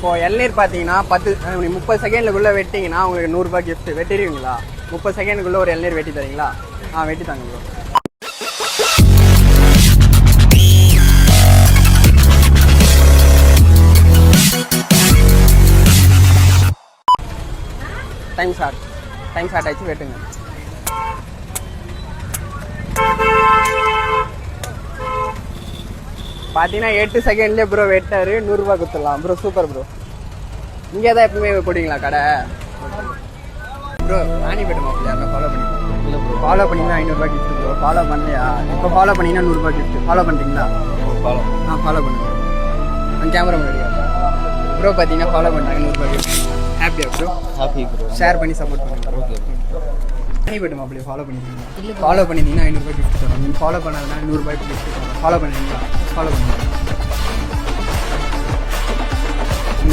இப்போ இளநீர் பார்த்தீங்கன்னா 30 செகண்ட்லுக்குள்ளே வெட்டிங்கன்னா உங்களுக்கு 100 ரூபாய் கிஃப்ட். வெட்டிடுவீங்களா? 30 செகண்டுக்குள்ளே ஒரு இளநீர் வெட்டி தரீங்களா? வெட்டி தாங்க ப்ரோ. டைம் ஸ்டார்ட் ஆயிடுச்சு, வெட்டுங்க. பார்த்தீங்கன்னா 8 செகண்ட்லேயே ப்ரோ வெட்டாரு. 100 ரூபாய் கொடுத்துடலாம் ப்ரோ. Super bro. இங்கே தான் எப்பவுமே போடுவீங்களா கடை ப்ரோ? ராணிப்பேட்டை மாப்பிள்ளை யாரும் ஃபாலோ பண்ணிக்கலாம். இல்லை ப்ரோ, ஃபாலோ பண்ணிங்கன்னா 500 ரூபாய் கிஃப்ட் ப்ரோ. ஃபாலோ பண்ணலையா? இப்போ ஃபாலோ பண்ணிங்கன்னா 100 ரூபாய் கிஃப்ட். ஃபாலோ பண்ணுறீங்களா? ஃபாலோ பண்ணுங்க. அந்த கேமரா முன்னாடியா ப்ரோ? பார்த்தீங்கன்னா ஃபாலோ பண்ணுறாங்க, 100 ரூபாய் கிஃப்ட். ஹாப்பியா ப்ரோ? Happy bro. ஷேர் பண்ணி சப்போர்ட் பண்ணுங்க. ஓகே. ராணிப்பேட்டை மாப்பிள்ளை ஃபாலோ பண்ணிருக்கீங்க? ஃபாலோ பண்ணியிருந்தீங்கன்னா 500 ரூபாய் கிஃப்ட் தரோம். நீங்கள் ஃபாலோ பண்ணாதனா 100 ரூபாய் கிஃப்ட் தரோம். ஃபாலோ பண்ணுறீங்களா? ஃபாலோ பண்ணுங்க.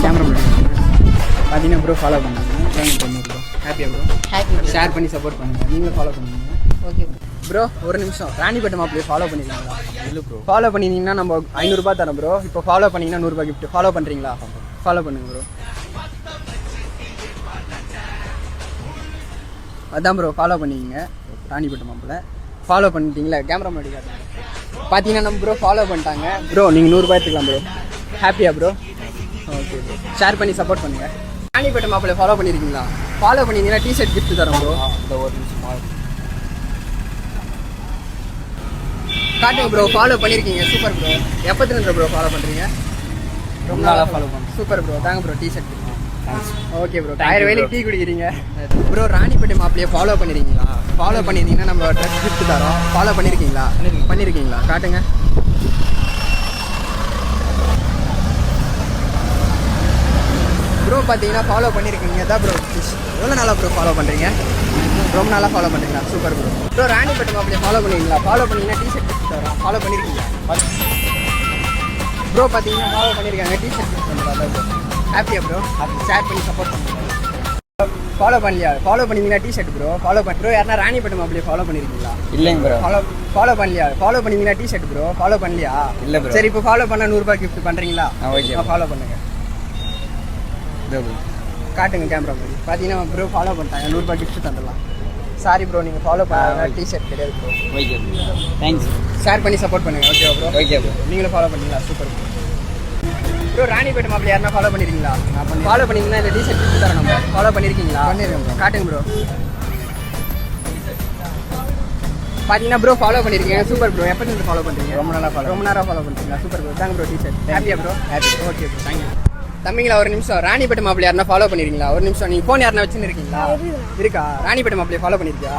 கேமரா முன்னாடி பார்த்தீங்கன்னா ப்ரோ ஃபாலோ பண்ணுங்க. ப்ரோ ஹாப்பியா ப்ரோ? ஹாப்பி. ஷேர் பண்ணி சப்போர்ட் பண்ணுங்கள். நீங்களும் ஃபாலோ பண்ணுங்க. Okay bro. ஒரு நிமிஷம், ராணிப்பேட்டை மாப்பிள்ளையை ஃபாலோ பண்ணிருக்கீங்களா? இல்லை ப்ரோ. ஃபாலோ பண்ணியிருந்தீங்கன்னா நம்ம 500 ரூபாய் தரோம் ப்ரோ. இப்போ ஃபாலோ பண்ணிங்கன்னா 100 ரூபாய் கிஃப்ட். ஃபாலோ பண்ணுறீங்களா? ஃபாலோ பண்ணுங்க ப்ரோ. அதான் ப்ரோ, ஃபாலோ பண்ணிக்கிங்க. ராணிப்பேட்டை மாப்பிள்ளை ஃபாலோ பண்ணிட்டீங்களா? கேமரா முன்னாடி காட்டுங்க. பார்த்தீங்கன்னா நம்ம ப்ரோ ஃபாலோ பண்ணிட்டாங்க ப்ரோ. நீங்கள் 100 ரூபாய் எடுத்துக்கலாம் ப்ரோ. ஹாப்பியா ப்ரோ? Okay bro. ஷேர் பண்ணி சப்போர்ட் பண்ணுங்கள். ராணிப்பேட்டை மாப்பிள்ளை ஃபாலோ பண்ணியிருக்கீங்களா? ஃபாலோ பண்ணியிருந்தீங்கன்னா டிஷர்ட் கிஃப்ட் தரோம் ப்ரோ. இந்த ஒரு நிமிஷம் காட்டுங்க ப்ரோ. ஃபாலோ பண்ணியிருக்கீங்க. Super bro. எப்போதுலேருந்து ப்ரோ ஃபாலோ பண்ணுறீங்க? ரொம்ப நாளாக ஃபாலோ பண்ணுறேன். Super bro. தாங்க ப்ரோ டிஷர்ட். Okay bro. 1000 வேலைக்கு டீ குடிக்கிறீங்க ப்ரோ. ராணிப்பேட்டை மாப்பிள்ளையை ஃபாலோ பண்ணியிருக்கீங்களா? ஃபாலோ பண்ணியிருந்தீங்கன்னா நம்ம ட்ரெஸ் கிஃப்ட் தரோம். ஃபாலோ பண்ணியிருக்கீங்களா? காட்டுங்க. ப்ரோ பார்த்தீங்கன்னா ஃபாலோ பண்ணியிருக்கீங்க தான் ப்ரோ. எவ்வளோ நாளாக ப்ரோ ஃபாலோ பண்ணுறீங்க? ரொம்ப நாளாக ஃபாலோ பண்ணுறீங்களா? Super bro. ப்ரோ ராணிப்பேட்டை மாப்பிள்ளையை ஃபாலோ பண்ணுவீங்களா? ஃபாலோ பண்ணிங்கன்னா டிஷர்ட் கிஃப்ட் தரோம். ஃபாலோ பண்ணியிருக்கீங்களா? ப்ரோ பார்த்தீங்கன்னா ஃபாலோ பண்ணியிருக்காங்க. டிஷர்ட் கிஃப்ட் பண்ணுறதா ப்ரோ. ஹாப்பியா ப்ரோ? ஷேர் பண்ணி சப்போர்ட் பண்ணுங்க. ஃபாலோ பண்ணலையா? ஃபாலோ பண்ணிங்கன்னா டிஷர்ட் ப்ரோ. ஃபாலோ பண்ண ப்ரோ. யாருன்னா ராணிப்பேட்டை மாப்பிள்ளையை ஃபாலோ பண்ணியிருக்கீங்களா? இல்லைங்க ப்ரோ. ஃபாலோ பண்ணலையா? ஃபாலோ பண்ணிங்கன்னா டிஷர்ட் ப்ரோ. ஃபாலோ பண்ணலையா? இல்லை ப்ரோ. சரி, இப்போ ஃபாலோ பண்ணால் 100 ரூபாய் கிஃப்ட் பண்ணுறீங்களா? ஓகே, ஃபாலோ பண்ணுங்க. காட்டுங்க கேமரா மாதிரி. பார்த்தீங்கன்னா ப்ரோ ஃபாலோ பண்ணிட்டாங்க. 100 ரூபாய் கிஃப்ட் தந்துடலாம். சாரி ப்ரோ, நீங்கள் ஃபாலோ பண்ணாங்க. டிஷர்ட் கிடையாது bro. Okay bro. Thanks. Share பண்ணி சப்போர்ட் பண்ணுங்க. Okay bro. Okay bro. நீங்களும் ஃபாலோ பண்ணீங்களா? Super bro. ப்ரோ ராணிப்பேட்டை மாப்பிள்ளை யாருன்னா ஃபாலோ பண்ணிருக்கீங்களா? ஃபாலோ பண்ணிங்கன்னா இந்த டிஷர்ட் கிஃப்ட் தரோம். நம்ம ஃபாலோ பண்ணியிருக்கீங்களா? பண்ணிருக்கேன் ப்ரோ. காட்டுங்க ப்ரோ. பார்த்தீங்கன்னா ப்ரோ ஃபாலோ பண்ணியிருக்கீங்க. Super bro. எப்போ இருந்து ஃபாலோ பண்ணுறீங்க? ரொம்ப நாளாக ஃபாலோ பண்ணுறீங்களா? Super bro. தாங்க ப்ரோ டிஷர்ட். ஹாப்பியா bro? Happy. Okay bro. Thank you. தம்பிங்களா ஒரு நிமிஷம். ராணிப்பேட்டை மாப்பிள்ளை யாருன்னா ஃபாலோ பண்ணிருக்கீங்களா? ஒரு நிமிஷம். நீங்கள் ஃபோன் யாருன்னா வச்சுன்னு இருக்கீங்களா? இருக்கா? ராணிப்பேட்டை மாப்பிள்ளையை ஃபாலோ பண்ணியிருக்கியா?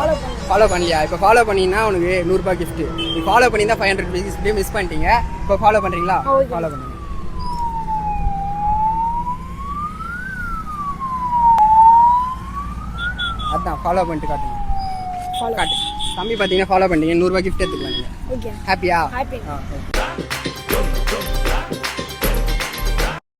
ஃபாலோ பண்ணலையா? இப்போ ஃபாலோ பண்ணிங்கன்னா உனக்கு 100 ரூபாய் கிஃப்ட். நீ ஃபாலோ பண்ணியிருந்தா 500 ருபீஸ் மிஸ் பண்ணிட்டீங்க. இப்போ ஃபாலோ பண்ணுறீங்களா? ஃபாலோ பண்ணுங்க. அதான் ஃபாலோ பண்ணிட்டு காட்டுங்க. காட்டு தம்பி. பார்த்தீங்கன்னா ஃபாலோ பண்ணிட்டீங்க. 100 ரூபாய் கிஃப்ட் எடுத்துக்கலாம். நீங்கள் ஹாப்பியா?